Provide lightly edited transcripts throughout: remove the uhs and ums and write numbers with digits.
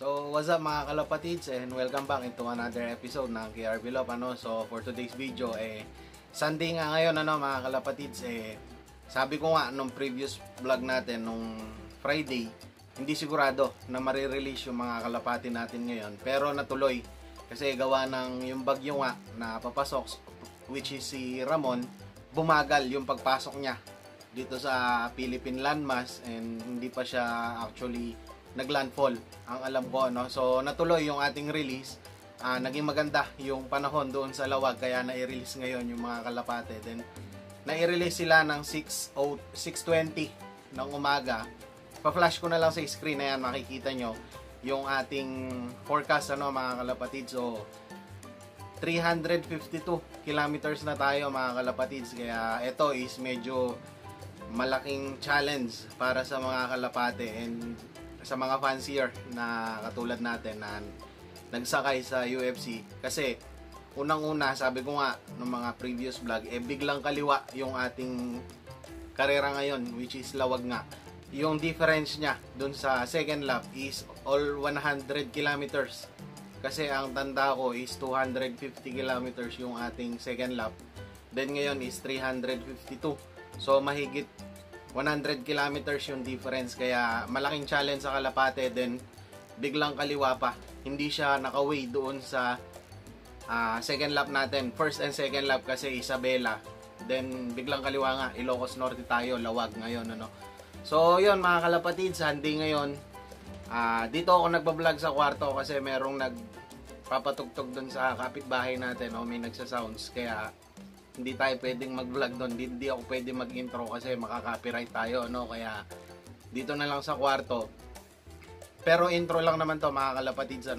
So, what's up mga kalapatids and welcome back into another episode ng KRB Love. So, for today's video, Sunday nga ngayon mga kalapatids. Sabi ko nga nung previous vlog natin, nung Friday, hindi sigurado na marirelease yung mga kalapati natin ngayon. Pero natuloy kasi gawa ng yung bagyo nga na papasok, which is si Ramon, bumagal yung pagpasok niya dito sa Philippine landmass and hindi pa siya actually naglandfall ang alam ko, no? So natuloy yung ating release. Naging maganda yung panahon doon sa Lawag kaya na-release ngayon yung mga kalapate. Then na-release sila ng 6:20 ng umaga. Pa-flash ko na lang sa screen na yan, makikita nyo yung ating forecast mga kalapatids. So 352 kilometers na tayo mga kalapatids, kaya ito is medyo malaking challenge para sa mga kalapate and sa mga fancier na katulad natin na nagsakay sa UFC. Kasi unang-una, sabi ko nga ng mga previous vlog, biglang kaliwa yung ating karera ngayon, which is Lawag nga. Yung difference niya dun sa second lap is all 100 kilometers. Kasi ang tanda ko is 250 kilometers yung ating second lap. Then ngayon is 352. So mahigit 100 kilometers yung difference, kaya malaking challenge sa kalapate. Then biglang kaliwa pa, hindi siya nakaway doon sa second lap natin, first and second lap kasi Isabela. Then biglang kaliwa nga, Ilocos Norte tayo, Lawag ngayon So yun mga kalapatid, Sunday ngayon. Dito ako nagbablog sa kwarto kasi merong nagpapatugtog doon sa kapitbahay natin, may nagsa-sounds, kaya hindi tayo pwedeng mag-vlog doon. Hindi ako pwede mag-intro kasi makaka-copyright tayo, kaya dito na lang sa kwarto. Pero intro lang naman to mga kalapatids,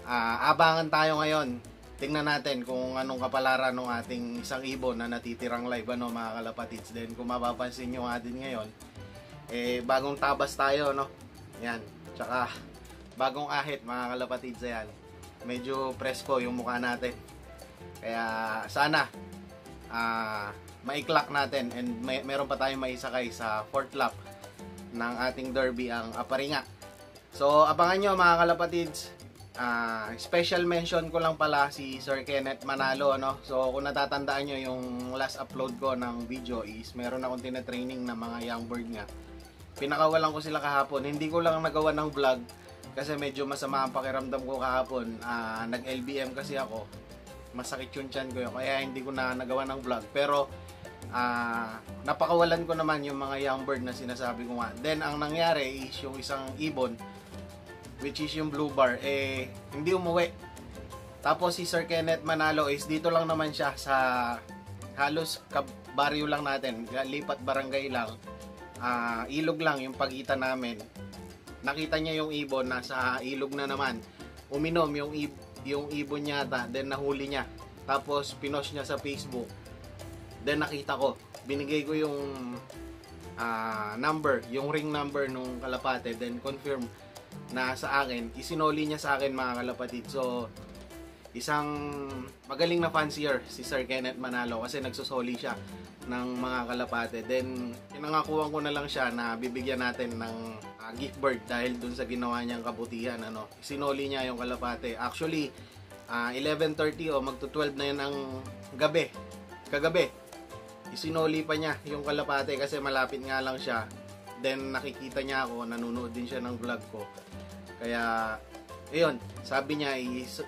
abangan tayo ngayon. Tingnan natin kung anong kapalaran ng ating isang ibon na natitirang live, mga kalapatids. Then kung mapapansin nyo atin ngayon, bagong tabas tayo, yan, tsaka bagong ahit mga kalapatids. Yan, medyo presko yung mukha natin, kaya sana maiklak natin and meron pa tayong maisakay sa fourth lap ng ating derby, ang Aparinga. So abangan nyo mga kalapatids. Special mention ko lang pala si Sir Kenneth Manalo, So kung natatandaan nyo yung last upload ko ng video is meron akong tinatraining na mga young bird nga. Pinakawalan ko sila kahapon. Hindi ko lang nagawa ng vlog kasi medyo masama ang pakiramdam ko kahapon. Nag-LBM kasi ako, masakit yung tiyan ko yun, kaya hindi ko na nagawa ng vlog. Pero napakawalan ko naman yung mga young bird na sinasabi ko nga. Then ang nangyari is yung isang ibon, which is yung blue bar, hindi umuwi. Tapos si Sir Kenneth Manalo is dito lang naman siya sa halos baryo lang natin, lipat barangay lang, ilog lang yung pagitan namin. Nakita niya yung ibon, nasa ilog na naman, uminom yung ibon yata, then nahuli niya, tapos pinost niya sa Facebook. Then nakita ko, binigay ko yung number, yung ring number nung kalapate, then confirm na sa akin, isinoli niya sa akin mga kalapatid. So isang magaling na fancier si Sir Kenneth Manalo kasi nagsusoli siya ng mga kalapate. Then pinangakuan ko na lang siya na bibigyan natin ng gift bird dahil dun sa ginawa niyang kabutihan. Sinoli niya yung kalapate. Actually 11:30 o magto-12 na yan ang kagabi. Isinoli pa niya yung kalapate kasi malapit nga lang siya. Then nakikita niya ako, nanonood din siya ng vlog ko. Kaya ayun, sabi niya is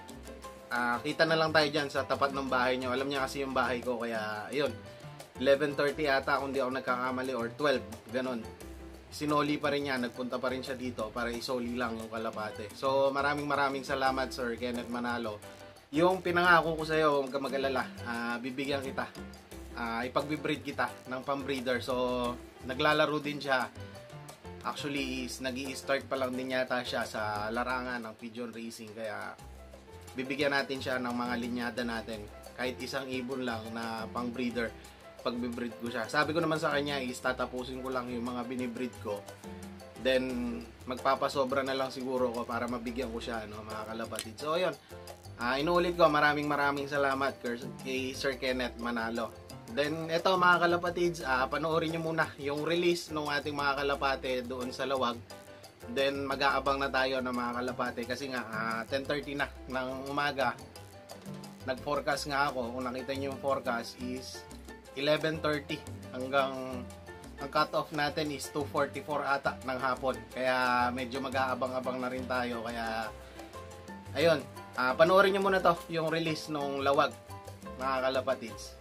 kita na lang tayo dyan sa tapat ng bahay niyo. Alam niya kasi yung bahay ko, kaya ayun, 11:30 ata kung di ako nagkakamali or 12, ganon. Sinoli pa rin niya, nagpunta pa rin siya dito para isoli lang yung kalapate. So maraming salamat Sir Kenneth Manalo. Yung pinangako ko sa iyo, huwag ka mag-alala, bibigyan kita, ipag-breed kita ng pambreeder. So naglalaro din siya. Actually is nag-i-start pa lang din yata siya sa larangan ng pigeon racing, kaya bibigyan natin siya ng mga linyada natin, kahit isang ibon lang na pang-breeder. Pag-breed ko siya, sabi ko naman sa kanya is tatapusin ko lang yung mga binibreed ko, then magpapasobra na lang siguro ko para mabigyan ko siya, mga kalapatid. So ayun, inuulit ko, maraming salamat kay Sir Kenneth Manalo. Then eto mga kalapatids, panoorin nyo muna yung release ng ating mga kalapate doon sa Lawag. Then mag-aabang na tayo ng mga kalapate kasi nga 10:30 na ng umaga. Nag-forecast nga ako. Kung nakita niyo yung forecast is 11:30 hanggang ang cut-off natin is 2:44 ata ng hapon. Kaya medyo mag-aabang-abang na rin tayo. Kaya ayun, panoorin niyo muna to, yung release nung lawag, mga kalapatids.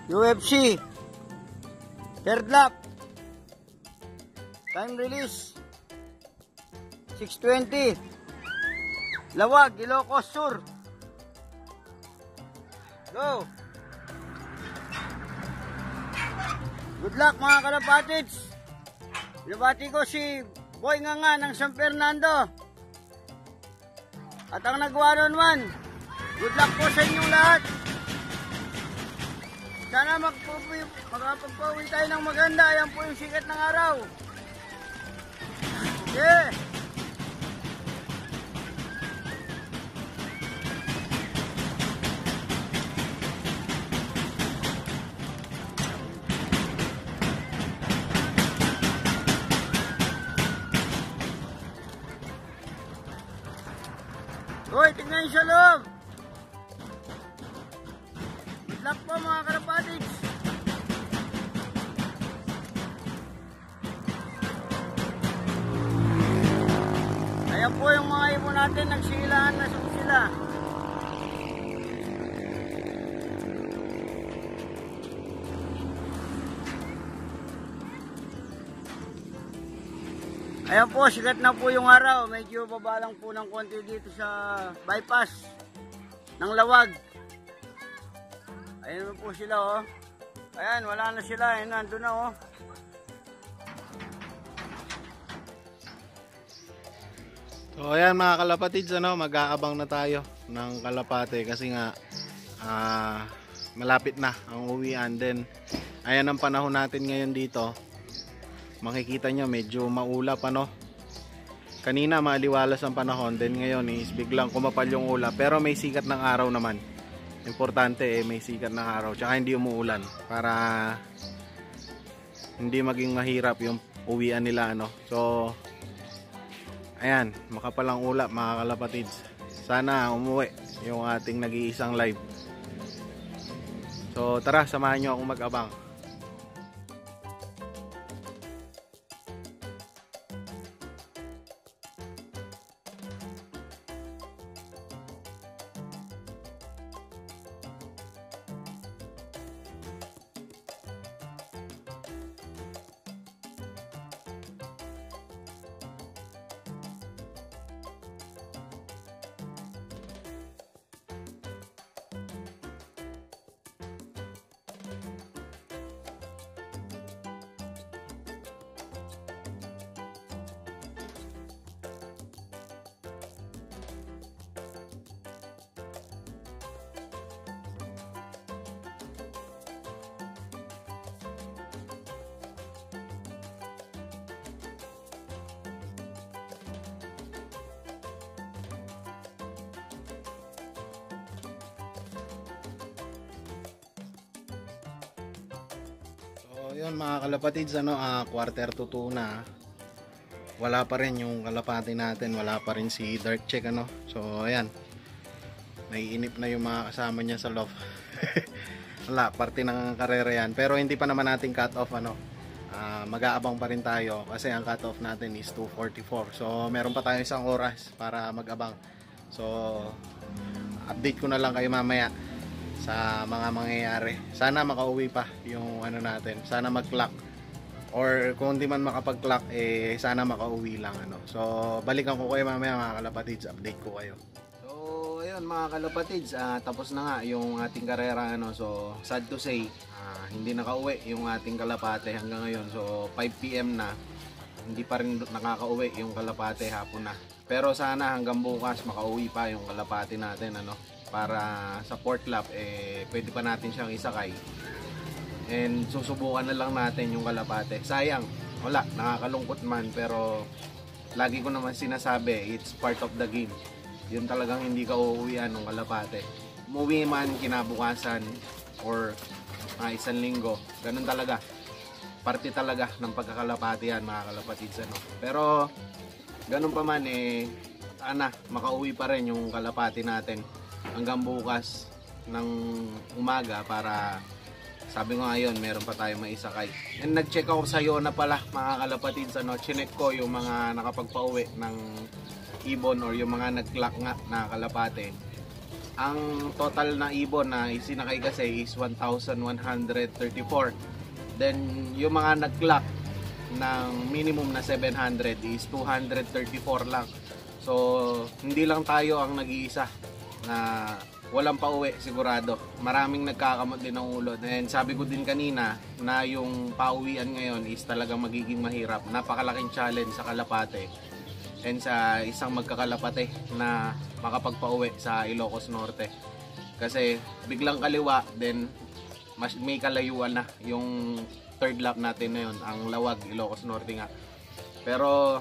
UFC third lap, time release 6:20, Lawag, Ilocos Sur. Go! Good luck mga kalapatids. Binabati ko si Boy Nganga ng San Fernando at ang nag-1-on-1. Good luck po sa inyong lahat. Sana makapagpawi tayo ng maganda. Ayan po yung sikat ng araw. Yeah! Hoy, tingnan yung sa loob. Good luck po mga kalapatids. Ayan po yung mga ibon natin, nagsilaan na sila. Ayan po, sikat na po yung araw. Medyo babalang po ng konti dito sa bypass ng Lawag. Ayan po sila oh. Ayan, wala na sila. Ayan, nandun na oh. So ayan mga kalapatids, mag-aabang na tayo ng kalapate kasi nga malapit na ang uwian. Then ayan ang panahon natin ngayon dito. Makikita nyo medyo maulap kanina maliwalas ang panahon, then ngayon is biglang kumapal yung ulap, pero may sikat ng araw naman. Importante may sikat ng araw tsaka hindi umuulan para hindi maging mahirap yung uwian nila So ayan, makapalang ulap mga kalapatids. Sana umuwi yung ating nag-iisang live. So tara, samahan nyo akong mag-abang. Yun mga kalapatids, quarter to 2 na. Wala pa rin yung kalapati natin, wala pa rin si Dark Check So ayan, naiinip na yung mga kasama niya sa loft. Wala, parte ng karera yan, pero hindi pa naman natin cut off mag-aabang pa rin tayo kasi ang cut off natin is 2:44. So meron pa tayo isang oras para mag-abang. So update ko na lang kayo mamaya sa mga mangyayari. Sana makauwi pa yung natin. Sana mag-clock. Or kung hindi man makapag-clock, sana makauwi lang. So, balikan ko kayo mamaya mga kalapatids. Update ko kayo. So, ayun mga kalapatids. Tapos na nga yung ating karera. So, sad to say, hindi nakauwi yung ating kalapate hanggang ngayon. So, 5 PM na. Hindi pa rin nakakauwi yung kalapate, hapon na. Pero sana hanggang bukas makauwi pa yung kalapate natin. Para sa fourth lap pwede pa natin siyang isakay and susubukan na lang natin yung kalapate. Sayang, wala, nakakalungkot man, pero lagi ko naman sinasabi, it's part of the game. Yun talagang hindi ka uuwian ng kalapate. Umuwi man kinabukasan or isang linggo, ganun talaga. parte talaga ng pagkakalapati yan mga kalapatids, ano. Pero ganun pa man sana makauwi pa rin yung kalapati natin hanggang bukas ng umaga para sabi ko ngayon meron pa tayo maisakay. And nag-check ako sa Yona pala mga kalapatids, ano. Chinek ko yung mga nakapagpauwi ng ibon or yung mga nag-clock nga na kalapate. Ang total na ibon na isinakay kasi is 1,134. Then yung mga nag-clock ng minimum na 700 is 234 lang. So hindi lang tayo ang nag-iisa na walang pauwi sigurado. Maraming nagkakamot din ng ulo. And sabi ko din kanina na yung pauwian ngayon is talagang magiging mahirap. Napakalaking challenge sa kalapate and sa isang magkakalapate na makapagpauwi sa Ilocos Norte. Kasi biglang kaliwa, then may kalayuan na yung third lap natin na yun, ang Lawag, Ilocos Norte nga. Pero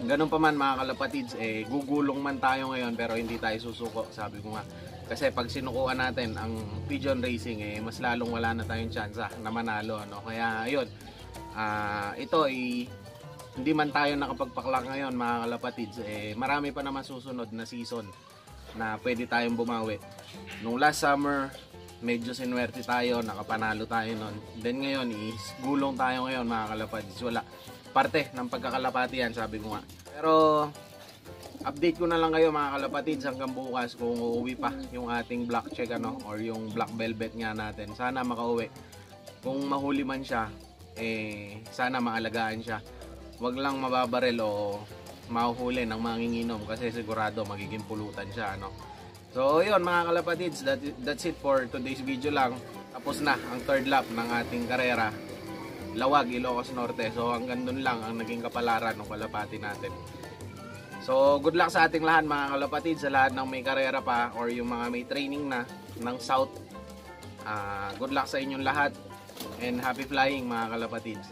ganun pa man mga kalapatids, gugulong man tayo ngayon pero hindi tayo susuko, sabi ko nga. Kasi pag sinukuan natin ang pigeon racing, mas lalong wala na tayong tsansa na manalo, ano? Kaya yun, ito hindi man tayo nakapagpaklak ngayon mga kalapatids, marami pa naman susunod na season na pwede tayong bumawi. Nung last summer, medyo sinuwerte tayo, nakapanalo tayo nun. Then ngayon is gulong tayo ngayon mga kalapatids. Wala, parte ng pagkakalapati yan, sabi ko nga. Pero update ko na lang kayo mga kalapatids hanggang bukas kung uuwi pa yung ating black check, ano, or yung black velvet nga natin. Sana makauwi. Kung mahuli man siya, sana maalagaan siya. Wag lang mababaril o mahuhuli ng manginginom kasi sigurado magiging pulutan siya, ano. So yun mga kalapatids, that's it for today's video lang. Tapos na ang third lap ng ating karera, Lawag, Ilocos Norte. So hanggang dun lang ang naging kapalaran ng kalapati natin. So good luck sa ating lahat mga kalapatids, sa lahat ng may karera pa or yung mga may training na ng South. Good luck sa inyong lahat and happy flying mga kalapatids.